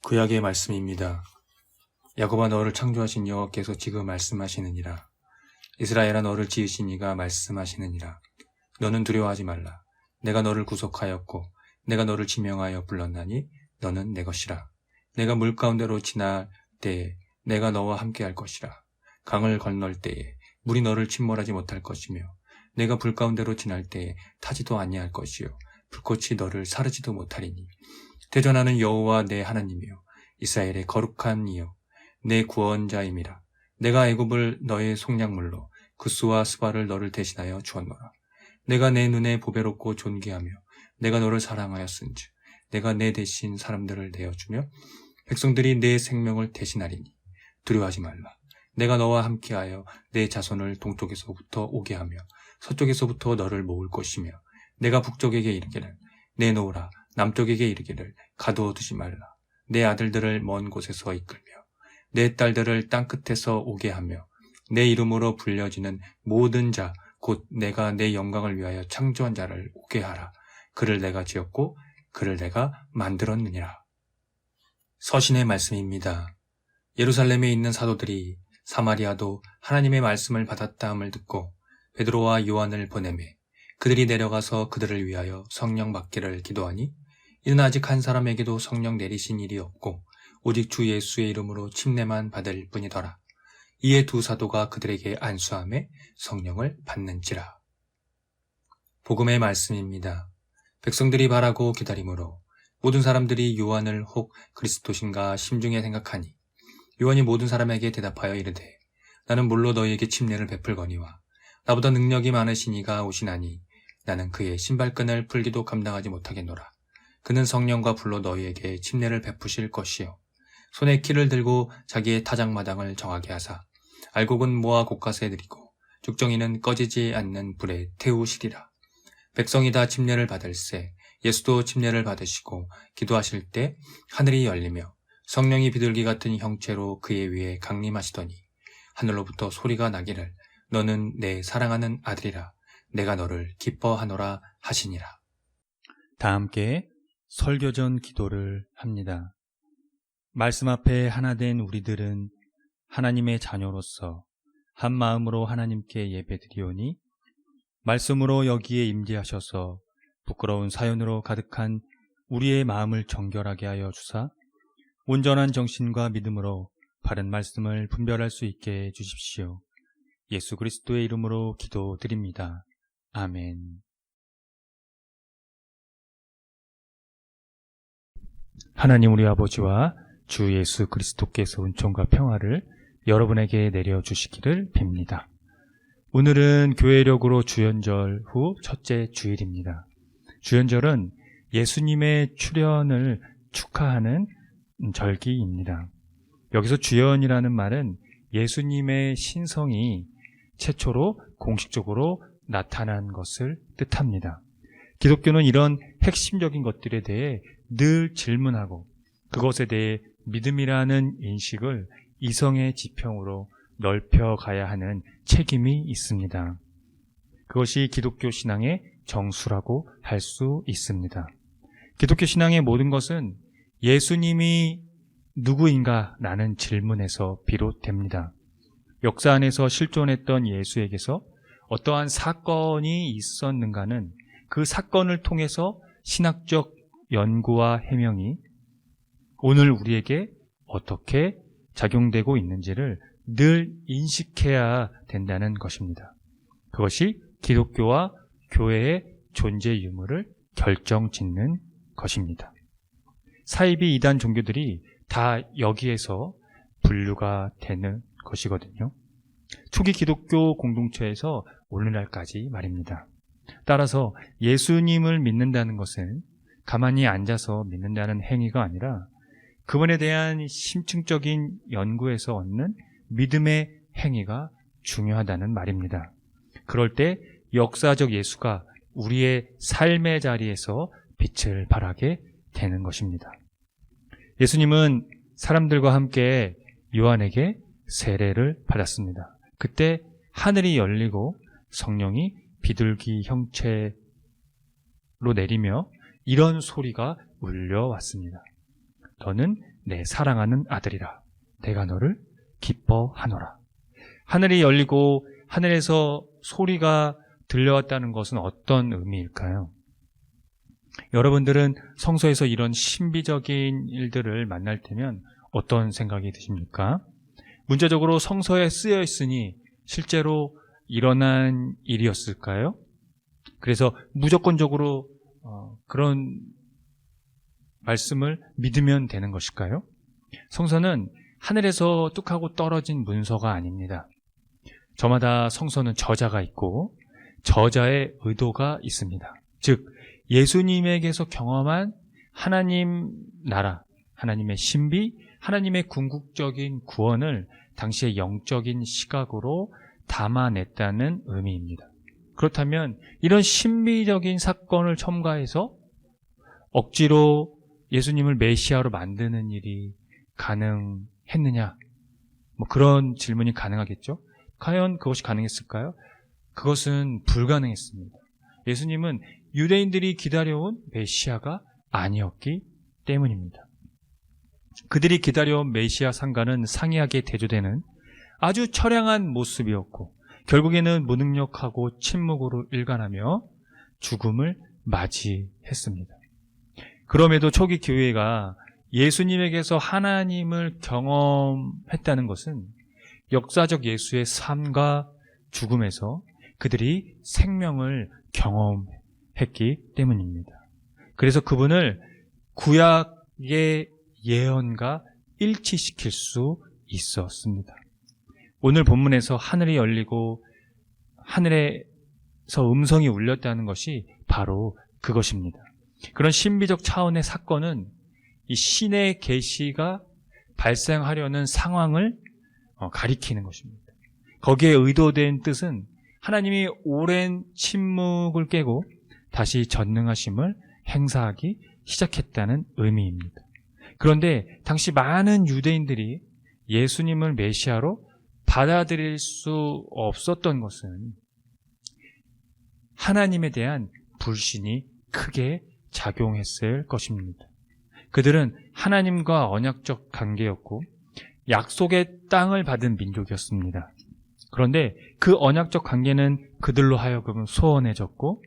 구약의 말씀입니다. 야곱아 너를 창조하신 여호와께서 지금 말씀하시느니라. 이스라엘아 너를 지으신 이가 말씀하시느니라. 너는 두려워하지 말라. 내가 너를 구속하였고 내가 너를 지명하여 불렀나니 너는 내 것이라. 내가 물 가운데로 지날 때에 내가 너와 함께할 것이라. 강을 건널 때에 물이 너를 침몰하지 못할 것이며 내가 불 가운데로 지날 때에 타지도 아니할 것이요 불꽃이 너를 사르지도 못하리니 대전하는 여호와 내 하나님이요 이스라엘의 거룩한 이요 내 구원자임이라. 내가 애굽을 너의 속량물로 구스와 스바를 너를 대신하여 주었노라. 내가 내 눈에 보배롭고 존귀하며 내가 너를 사랑하였은즉 내가 내 대신 사람들을 내어주며 백성들이 내 생명을 대신하리니 두려워하지 말라. 내가 너와 함께하여 내 자손을 동쪽에서부터 오게 하며 서쪽에서부터 너를 모을 것이며 내가 북쪽에게 이르기를 내놓으라. 남쪽에게 이르기를 가두어두지 말라. 내 아들들을 먼 곳에서 이끌며 내 딸들을 땅끝에서 오게 하며 내 이름으로 불려지는 모든 자 곧 내가 내 영광을 위하여 창조한 자를 오게 하라. 그를 내가 지었고 그를 내가 만들었느니라. 서신의 말씀입니다. 예루살렘에 있는 사도들이 사마리아도 하나님의 말씀을 받았다함을 듣고 베드로와 요한을 보내매 그들이 내려가서 그들을 위하여 성령 받기를 기도하니 이는 아직 한 사람에게도 성령 내리신 일이 없고 오직 주 예수의 이름으로 침례만 받을 뿐이더라. 이에 두 사도가 그들에게 안수하며 성령을 받는지라. 복음의 말씀입니다. 백성들이 바라고 기다림으로 모든 사람들이 요한을 혹 그리스도신가 심중에 생각하니 요한이 모든 사람에게 대답하여 이르되 나는 물로 너희에게 침례를 베풀거니와 나보다 능력이 많으신 이가 오시나니 나는 그의 신발끈을 풀기도 감당하지 못하겠노라. 그는 성령과 불로 너희에게 침례를 베푸실 것이요 손에 키를 들고 자기의 타작마당을 정하게 하사 알곡은 모아 곳간에 들이고 죽정이는 꺼지지 않는 불에 태우시리라. 백성이 다 침례를 받을새 예수도 침례를 받으시고 기도하실 때 하늘이 열리며 성령이 비둘기 같은 형체로 그의 위에 강림하시더니 하늘로부터 소리가 나기를 너는 내 사랑하는 아들이라 내가 너를 기뻐하노라 하시니라. 다 함께 설교전 기도를 합니다. 말씀 앞에 하나 된 우리들은 하나님의 자녀로서 한 마음으로 하나님께 예배드리오니 말씀으로 여기에 임재하셔서 부끄러운 사연으로 가득한 우리의 마음을 정결하게 하여 주사 온전한 정신과 믿음으로 바른 말씀을 분별할 수 있게 해 주십시오. 예수 그리스도의 이름으로 기도드립니다. 아멘. 하나님 우리 아버지와 주 예수 그리스도께서 은총과 평화를 여러분에게 내려주시기를 빕니다. 오늘은 교회력으로 주연절 후 첫째 주일입니다. 주연절은 예수님의 출현을 축하하는 절기입니다. 여기서 주연이라는 말은 예수님의 신성이 최초로 공식적으로 나타난 것을 뜻합니다. 기독교는 이런 핵심적인 것들에 대해 늘 질문하고 그것에 대해 믿음이라는 인식을 이성의 지평으로 넓혀가야 하는 책임이 있습니다. 그것이 기독교 신앙의 정수라고 할 수 있습니다. 기독교 신앙의 모든 것은 예수님이 누구인가라는 질문에서 비롯됩니다. 역사 안에서 실존했던 예수에게서 어떠한 사건이 있었는가는 그 사건을 통해서 신학적 연구와 해명이 오늘 우리에게 어떻게 작용되고 있는지를 늘 인식해야 된다는 것입니다. 그것이 기독교와 교회의 존재 유무를 결정짓는 것입니다. 사이비 이단 종교들이 다 여기에서 분류가 되는 것이거든요. 초기 기독교 공동체에서 오늘날까지 말입니다. 따라서 예수님을 믿는다는 것은 가만히 앉아서 믿는다는 행위가 아니라 그분에 대한 심층적인 연구에서 얻는 믿음의 행위가 중요하다는 말입니다. 그럴 때 역사적 예수가 우리의 삶의 자리에서 빛을 발하게 되는 것입니다. 예수님은 사람들과 함께 요한에게 세례를 받았습니다. 그때 하늘이 열리고 성령이 비둘기 형체로 내리며 이런 소리가 울려왔습니다. 너는 내 사랑하는 아들이라. 내가 너를 기뻐하노라. 하늘이 열리고 하늘에서 소리가 들려왔다는 것은 어떤 의미일까요? 여러분들은 성서에서 이런 신비적인 일들을 만날 때면 어떤 생각이 드십니까? 문자적으로 성서에 쓰여 있으니 실제로 일어난 일이었을까요? 그래서 무조건적으로 그런 말씀을 믿으면 되는 것일까요? 성서는 하늘에서 뚝 하고 떨어진 문서가 아닙니다. 저마다 성서는 저자가 있고 저자의 의도가 있습니다. 즉 예수님에게서 경험한 하나님 나라, 하나님의 신비, 하나님의 궁극적인 구원을 당시의 영적인 시각으로 담아냈다는 의미입니다. 그렇다면 이런 신비적인 사건을 첨가해서 억지로 예수님을 메시아로 만드는 일이 가능했느냐? 그런 질문이 가능하겠죠? 과연 그것이 가능했을까요? 그것은 불가능했습니다. 예수님은 유대인들이 기다려온 메시아가 아니었기 때문입니다. 그들이 기다려온 메시아 상가는 상이하게 대조되는 아주 처량한 모습이었고 결국에는 무능력하고 침묵으로 일관하며 죽음을 맞이했습니다. 그럼에도 초기 교회가 예수님에게서 하나님을 경험했다는 것은 역사적 예수의 삶과 죽음에서 그들이 생명을 경험했기 때문입니다. 그래서 그분을 구약의 예언과 일치시킬 수 있었습니다. 오늘 본문에서 하늘이 열리고 하늘에서 음성이 울렸다는 것이 바로 그것입니다. 그런 신비적 차원의 사건은 이 신의 계시가 발생하려는 상황을 가리키는 것입니다. 거기에 의도된 뜻은 하나님이 오랜 침묵을 깨고 다시 전능하심을 행사하기 시작했다는 의미입니다. 그런데 당시 많은 유대인들이 예수님을 메시아로 받아들일 수 없었던 것은 하나님에 대한 불신이 크게 작용했을 것입니다. 그들은 하나님과 언약적 관계였고 약속의 땅을 받은 민족이었습니다. 그런데 그 언약적 관계는 그들로 하여금 소원해졌고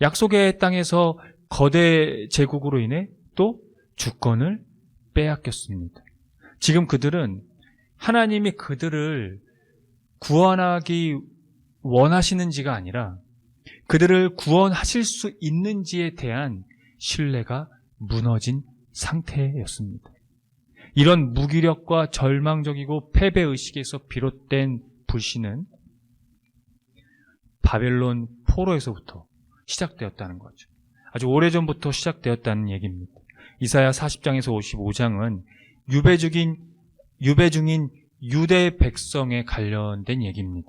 약속의 땅에서 거대 제국으로 인해 또 주권을 빼앗겼습니다. 지금 그들은 하나님이 그들을 구원하기 원하시는지가 아니라 그들을 구원하실 수 있는지에 대한 신뢰가 무너진 상태였습니다. 이런 무기력과 절망적이고 패배의식에서 비롯된 불신은 바벨론 포로에서부터 시작되었다는 거죠. 아주 오래전부터 시작되었다는 얘기입니다. 이사야 40장에서 55장은 유배 중인 유대 백성에 관련된 얘기입니다.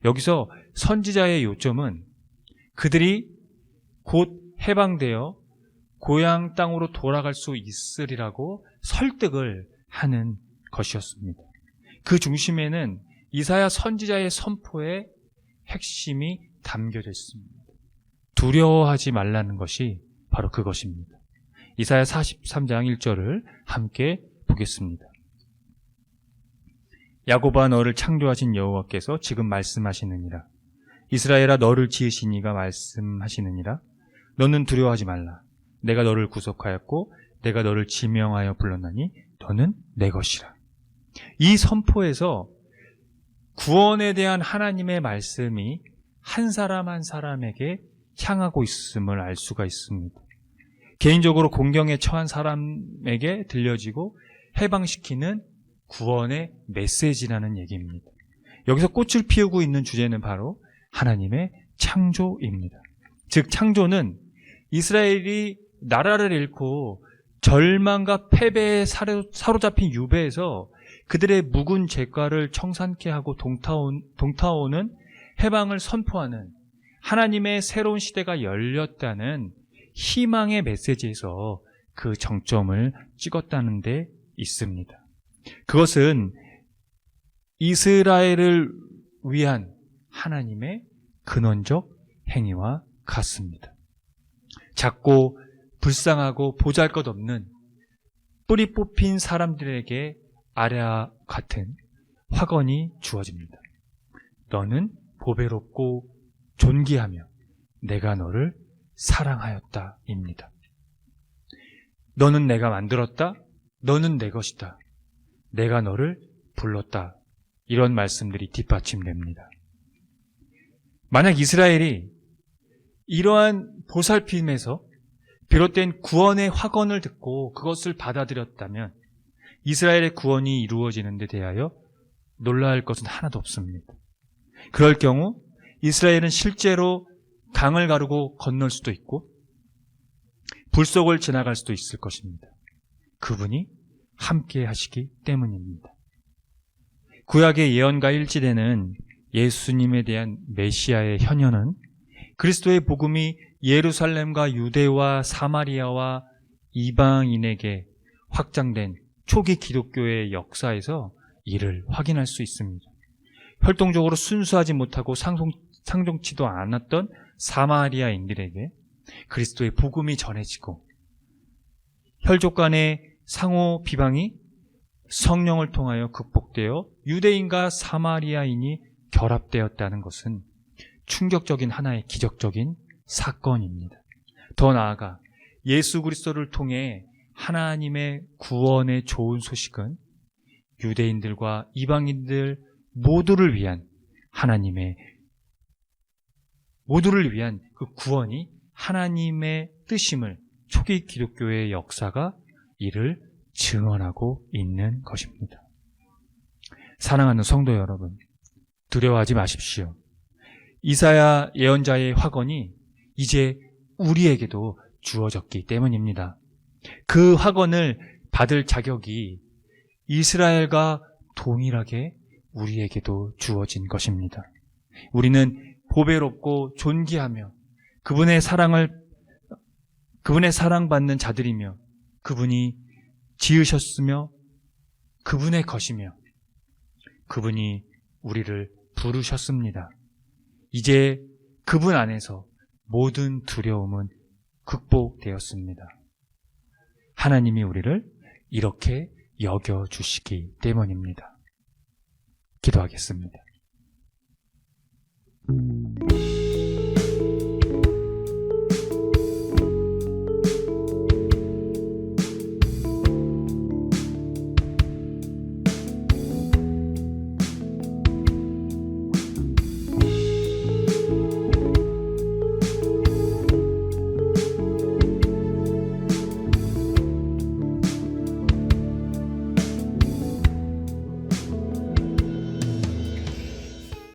여기서 선지자의 요점은 그들이 곧 해방되어 고향 땅으로 돌아갈 수 있으리라고 설득을 하는 것이었습니다. 그 중심에는 이사야 선지자의 선포의 핵심이 담겨져 있습니다. 두려워하지 말라는 것이 바로 그것입니다. 이사야 43장 1절을 함께 보겠습니다. 야곱아 너를 창조하신 여호와께서 지금 말씀하시느니라. 이스라엘아 너를 지으신 이가 말씀하시느니라. 너는 두려워하지 말라. 내가 너를 구속하였고 내가 너를 지명하여 불렀나니 너는 내 것이라. 이 선포에서 구원에 대한 하나님의 말씀이 한 사람 한 사람에게 향하고 있음을 알 수가 있습니다. 개인적으로 공경에 처한 사람에게 들려지고 해방시키는 구원의 메시지라는 얘기입니다. 여기서 꽃을 피우고 있는 주제는 바로 하나님의 창조입니다. 즉 창조는 이스라엘이 나라를 잃고 절망과 패배에 사로잡힌 유배에서 그들의 묵은 죄과를 청산케 하고 동타오는 해방을 선포하는 하나님의 새로운 시대가 열렸다는 희망의 메시지에서 그 정점을 찍었다는 데 있습니다. 그것은 이스라엘을 위한 하나님의 근원적 행위와 같습니다. 작고 불쌍하고 보잘것없는 뿌리 뽑힌 사람들에게 아래와 같은 확언이 주어집니다. 너는 보배롭고 존귀하며 내가 너를 사랑하였다입니다. 너는 내가 만들었다. 너는 내 것이다. 내가 너를 불렀다. 이런 말씀들이 뒷받침됩니다. 만약 이스라엘이 이러한 보살핌에서 비롯된 구원의 확언을 듣고 그것을 받아들였다면 이스라엘의 구원이 이루어지는 데 대하여 놀라야 할 것은 하나도 없습니다. 그럴 경우 이스라엘은 실제로 강을 가르고 건널 수도 있고 불 속을 지나갈 수도 있을 것입니다. 그분이 함께 하시기 때문입니다. 구약의 예언과 일지되는 예수님에 대한 메시아의 현현은 그리스도의 복음이 예루살렘과 유대와 사마리아와 이방인에게 확장된 초기 기독교의 역사에서 이를 확인할 수 있습니다. 혈통적으로 순수하지 못하고 상종치도 않았던 사마리아인들에게 그리스도의 복음이 전해지고 혈족 간의 상호 비방이 성령을 통하여 극복되어 유대인과 사마리아인이 결합되었다는 것은 충격적인 하나의 기적적인 사건입니다. 더 나아가 예수 그리스도를 통해 하나님의 구원의 좋은 소식은 유대인들과 이방인들 모두를 위한 그 구원이 하나님의 뜻임을 초기 기독교의 역사가 이를 증언하고 있는 것입니다. 사랑하는 성도 여러분, 두려워하지 마십시오. 이사야 예언자의 확언이 이제 우리에게도 주어졌기 때문입니다. 그 확언을 받을 자격이 이스라엘과 동일하게 우리에게도 주어진 것입니다. 우리는 보배롭고 존귀하며 그분의 사랑받는 자들이며 그분이 지으셨으며 그분의 것이며 그분이 우리를 부르셨습니다. 이제 그분 안에서 모든 두려움은 극복되었습니다. 하나님이 우리를 이렇게 여겨주시기 때문입니다. 기도하겠습니다.